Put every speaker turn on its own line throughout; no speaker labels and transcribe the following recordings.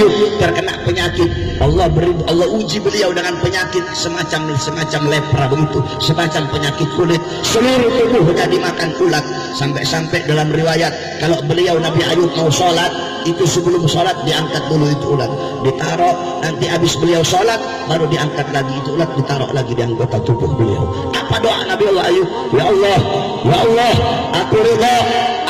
Ayub terkena penyakit, Allah uji beliau dengan penyakit semacam lepra begitu, semacam penyakit kulit, seluruh tubuhnya dimakan ulat. Sampai dalam riwayat kalau beliau Nabi Ayub mau sholat, itu sebelum sholat diangkat dulu itu ulat, ditaruh, nanti habis beliau sholat baru diangkat lagi itu ulat, ditaruh lagi di anggota tubuh beliau. Apa doa Nabi Allah Ayub? Ya Allah, aku ridha,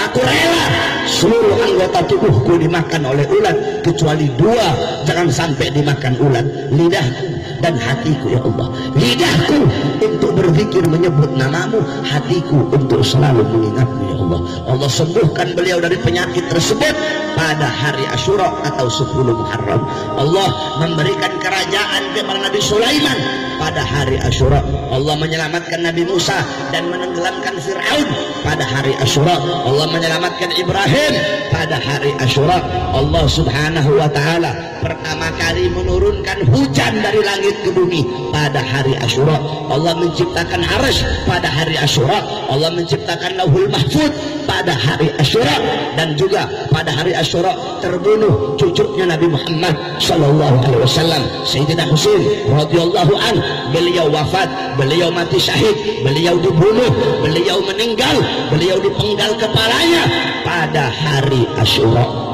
aku rela seluruh anggota tubuhku dimakan oleh ulat kecuali dua, jangan sampai dimakan ulat, lidahku dan hatiku. Ya Allah, lidahku untuk berpikir menyebut namamu, hatiku untuk selalu mengingatmu. Ya Allah, Allah sembuhkan beliau dari penyakit tersebut pada hari Asyura atau 10 Muharram. Allah memberikan kerajaan kepada Nabi Sulaiman pada hari Asyura. Allah menyelamatkan Nabi Musa dan menenggelamkan Fir'aun pada hari Asyura. Allah menyelamatkan Ibrahim pada hari Asyura. Allah subhanahu wa ta'ala pertama kali menurunkan hujan dari langit ke bumi pada hari Asyura. Allah menciptakan Arsy pada hari Asyura. Allah menciptakan Lauhul Mahfuz pada hari Asyura. Dan juga pada hari Asyura terbunuh cucunya Nabi Muhammad sallallahu alaihi wasallam, Sayyidina Husain radhiyallahu an. Beliau wafat, beliau mati syahid, beliau dibunuh, beliau meninggal, beliau dipenggal kepalanya pada hari Asyura.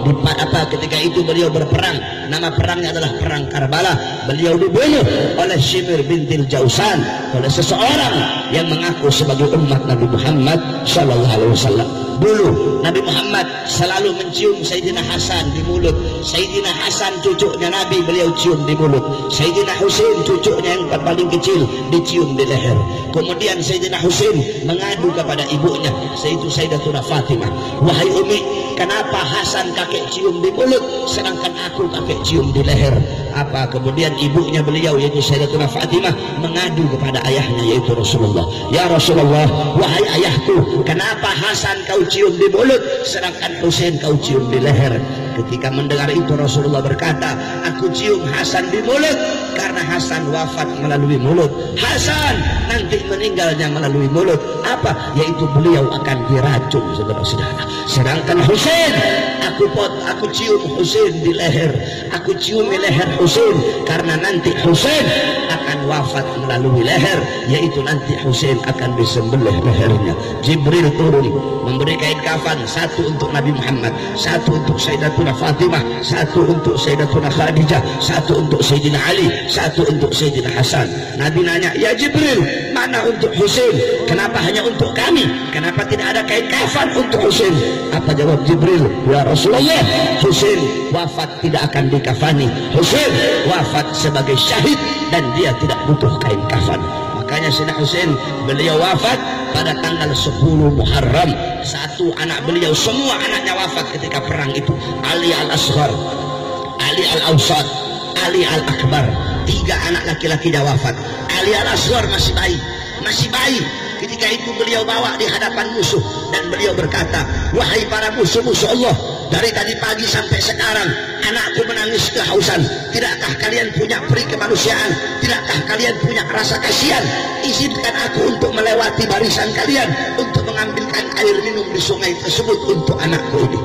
Ketika itu beliau berperang, nama perangnya adalah perang Karbala. Beliau dibunuh oleh Shimr bintil Jausan, oleh seseorang yang mengaku sebagai umat Nabi Muhammad sallallahu alaihi wasallam. Dulu Nabi Muhammad selalu mencium Sayyidina Hasan di mulut. Sayyidina Hasan cucunya Nabi, beliau cium di mulut. Sayyidina Husain cucunya yang paling kecil dicium di leher. Kemudian Sayyidina Husain mengadu kepada ibunya, yaitu Sayyidatuna Fatimah, wahai Umi, kenapa Hasan kakek cium di mulut sedangkan aku kakek cium di leher? Apa? Kemudian ibunya beliau yaitu Sayyidatuna Fatimah mengadu kepada ayahnya yaitu Rasulullah, ya Rasulullah, wahai ayahku, kenapa Hasan kau cium di mulut sedangkan Husain kau cium di leher? Ketika mendengar itu Rasulullah berkata, aku cium Hasan di mulut karena Hasan wafat melalui mulut, Hasan nanti meninggalnya melalui mulut. Apa? Yaitu beliau akan diracun, saudara-saudara. Sedangkan Husain, aku cium Husain di leher, aku cium di leher Husain karena nanti Husain akan wafat melalui leher, yaitu nanti Husain akan disembelih lehernya. Jibril turun memberi kain kafan, satu untuk Nabi Muhammad, satu untuk Sayyidatuna Fatimah, satu untuk Sayyidatuna Khadijah, satu untuk Sayyidina Ali, satu untuk Sayyidina Hasan. Nabi nanya, ya Jibril, mana untuk Husain? Kenapa hanya untuk kami? Kenapa tidak ada kain kafan untuk Husain? Apa jawab Jibril? Ya Rasulullah, Husain wafat tidak akan dikafani. Husain wafat sebagai syahid dan dia tidak butuh kain kafan. Makanya Sayyidina Husain beliau wafat pada tanggal 10 Muharram. Satu anak beliau, semua anaknya wafat ketika perang itu. Ali al-Asghar, Ali al-Awsat, Ali al-Akbar. 3 anak laki-lakinya wafat. Ali al-Asghar masih bayi. Ketika itu beliau bawa di hadapan musuh dan beliau berkata, wahai para musuh-musuh Allah, dari tadi pagi sampai sekarang anakku menangis kehausan. Tidakkah kalian punya peri kemanusiaan? Tidakkah kalian punya rasa kasihan? Izinkan aku untuk melewati barisan kalian untuk mengambilkan air minum di sungai tersebut untuk anakku ini.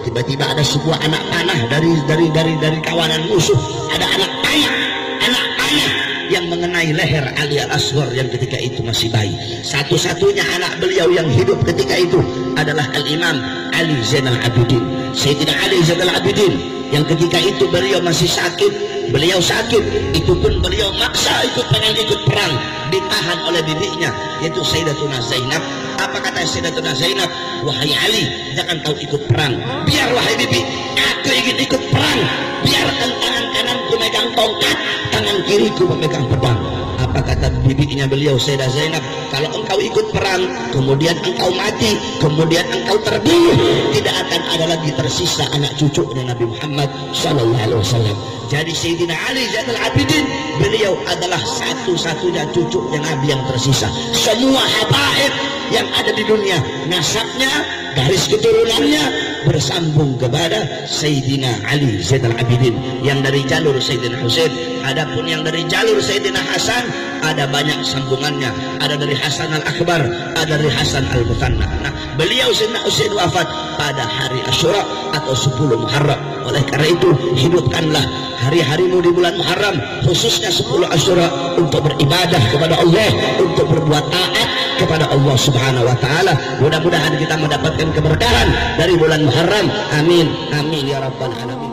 Tiba-tiba ada sebuah anak panah dari kawanan musuh. Ada anak panah yang mengenai leher Ali al-Asghar yang ketika itu masih bayi. Satu-satunya anak beliau yang hidup ketika itu adalah Al-Imam Ali Zainal Abidin, Sayyidina Ali Zainal Abidin, yang ketika itu beliau masih sakit. Beliau sakit, itu pun beliau maksa pengen ikut perang, ditahan oleh bibinya yaitu Sayyidatuna Zainab. Apa kata Sayyidatuna Zainab? Wahai Ali, jangan kau ikut perang. Biar wahai bibi, aku ingin ikut perang. Biarkan tangan kananku megang tongkat, tangan kiriku memegang pedang. Apa kata bibinya beliau Sayyidah Zainab? Kalau engkau ikut perang, kemudian engkau mati, kemudian engkau terbunuh, tidak akan ada lagi tersisa anak cucunya Nabi Muhammad sallallahu alaihi wasallam. Jadi Sayyidina Ali Zainal Abidin, beliau adalah satu-satunya cucunya Nabi yang tersisa. Semua habaib yang ada di dunia, nasabnya, garis keturunannya bersambung kepada Sayyidina Ali Zainal Abidin yang dari jalur Sayyidina Husain. Adapun yang dari jalur Sayyidina Hasan ada banyak sambungannya, ada dari Hasan al-Akbar, ada dari Hasan al-Muthanna. Nah, beliau Sayyidina Husain wafat pada hari Asyura atau 10 Muharram. Oleh karena itu hidupkanlah hari-harimu di bulan Muharram, khususnya 10 Asyura, untuk beribadah kepada Allah, untuk berbuat taat kepada Allah Subhanahu wa taala. Mudah-mudahan kita mendapatkan keberkahan dari bulan Muharram. Amin amin ya rabbal alamin.